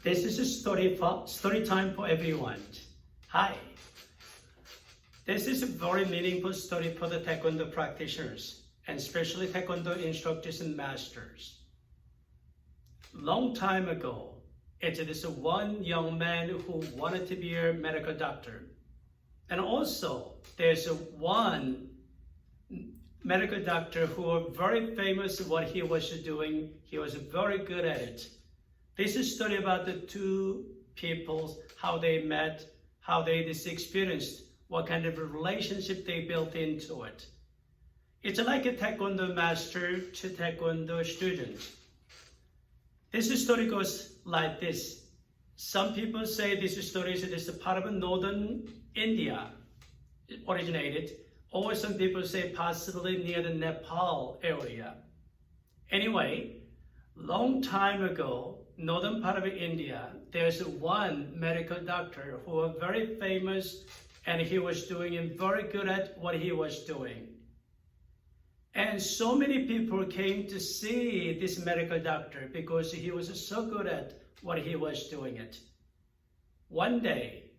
This is a story time for everyone. Hi. This is a very meaningful story for the Taekwondo practitioners, and especially Taekwondo instructors and masters. Long time ago, it is one young man who wanted to be a medical doctor. And also, there's one medical doctor who was very famous what he was doing. He was very good at it. This is a story about the two people, how they met, how they experienced, what kind of a relationship they built into it. It's like a Taekwondo master to Taekwondo student. This story goes like this. Some people say this story is a part of northern India originated, or some people say possibly near the Nepal area. Anyway, long time ago, northern part of India, there's one medical doctor who was very famous, and he was doing very good at what he was doing. And so many people came to see this medical doctor because he was so good at what he was doing it. One day,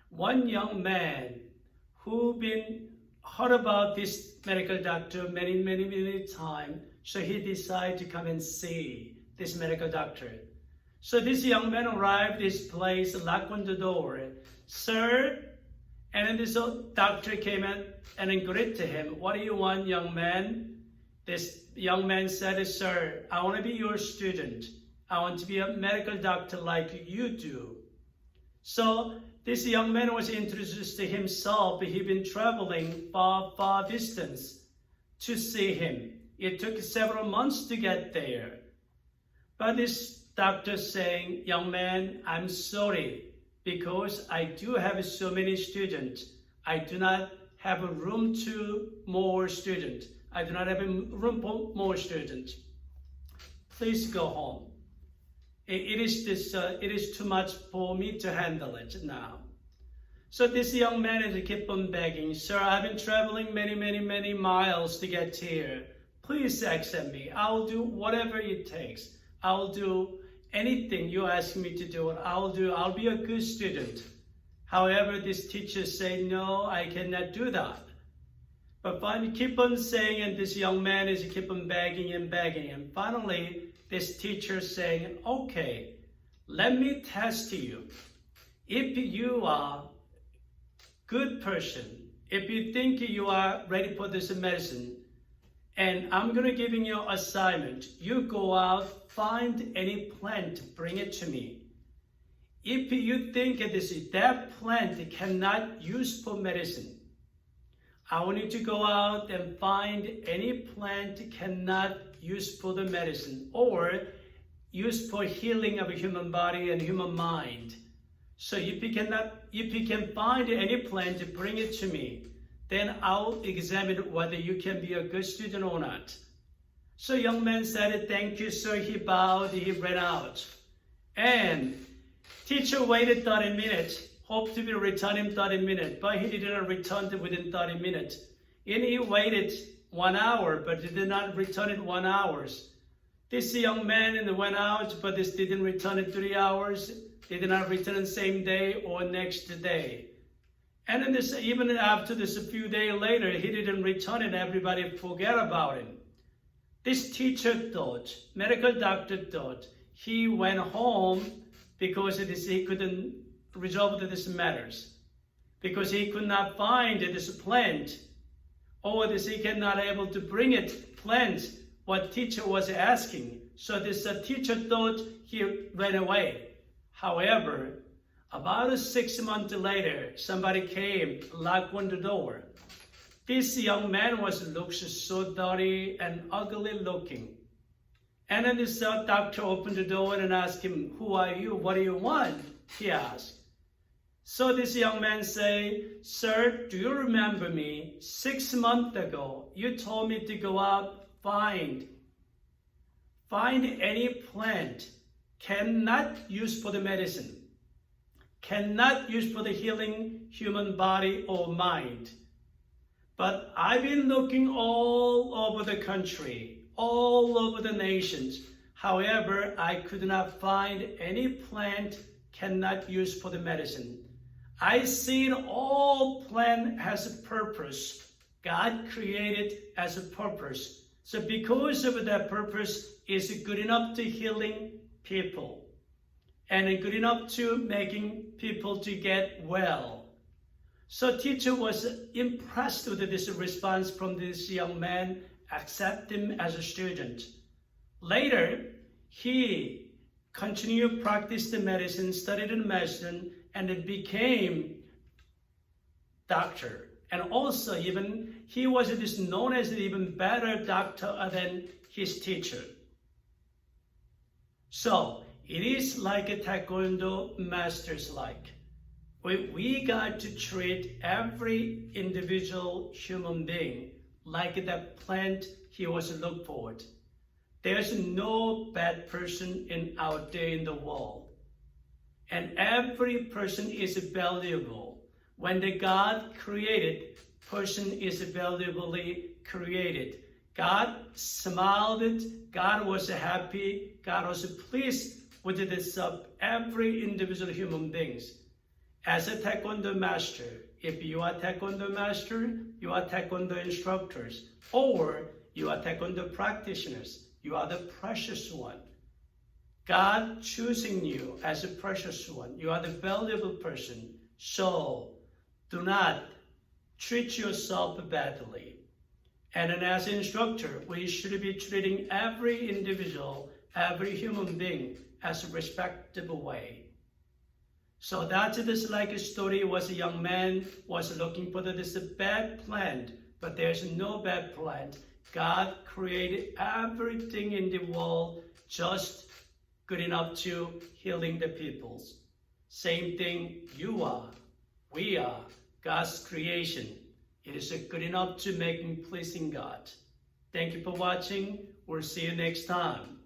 one young man who been heard about this medical doctor many times, so he decided to come and see this medical doctor. So this young man arrived at this place, knocked on the door. Sir, and then this doctor came in and greeted him. What do you want, young man? This young man said, sir, I want to be your student. I want to be a medical doctor like you do. So this young man was introduced to himself. He'd been traveling far distance to see him. It took several months to get there. But this doctor saying, young man, I'm sorry, because I do have so many students. I do not have a room to more students. I do not have a room for more students. Please go home. It is too much for me to handle it now. So this young man is keep on begging, sir, I've been traveling many miles to get here. Please accept me. I'll do whatever it takes. I'll do anything you ask me to do. I'll be a good student. However, this teacher say, no, I cannot do that. But finally, keep on saying, and this young man is keep on begging. And finally, this teacher saying, okay, let me test you. If you are good person, if you think you are ready for this medicine, and I'm going to giving you an assignment, you go out, find any plant, bring it to me. If you think that plant cannot use for medicine, I want you to go out and find any plant cannot use for the medicine or use for healing of a human body and human mind. So if you can find any plant, bring it to me. Then I'll examine whether you can be a good student or not. So young man said, thank you, sir. He bowed, he ran out. And teacher waited 30 minutes. Hoped to be returning 30 minutes, but he didn't return within 30 minutes. And he waited 1 hour, but he did not return in 1 hour. This young man went out, but this didn't return in 3 hours. They did not return the same day or next day. And then even after this, a few days later, he didn't return it. Everybody forget about him. This teacher thought, medical doctor thought, he went home because he couldn't resolve these matters, because he could not find this plant, or he cannot able to bring it plant what teacher was asking. So this teacher thought he ran away. However, about 6 months later, somebody came, knocked on the door. This young man looks so dirty and ugly looking. And then this doctor opened the door and asked him, who are you? What do you want? He asked. So this young man say, sir, do you remember me? 6 months ago, you told me to go out, find any plant, cannot use for the medicine, cannot use for the healing human body or mind. But I've been looking all over the country, all over the nations. However, I could not find any plant cannot use for the medicine. I seen all plant has a purpose. God created as a purpose. So because of that purpose is good enough to healing people and good enough to making people to get well. So teacher was impressed with this response from this young man, accept him as a student. Later, he continued practice the medicine, studied medicine, and it became doctor. And also even he was this known as an even better doctor than his teacher. So it is like a Taekwondo masters like. We got to treat every individual human being like that plant he was looked forward. There's no bad person out there in the world. And every person is valuable. When the God created, person is valuably created. God smiled it. God was happy. God was pleased with this of every individual human beings. As a Taekwondo master, if you are Taekwondo master, you are Taekwondo instructors, or you are Taekwondo practitioners, you are the precious one. God choosing you as a precious one. You are the valuable person. So do not treat yourself badly. And then as an instructor, we should be treating every individual, every human being as a respectable way. So that's this like a story was a young man was looking for this bad plant, but there's no bad plant. God created everything in the world just good enough to healing the peoples. Same thing you are. We are God's creation. It is good enough to make him pleasing God. Thank you for watching. We'll see you next time.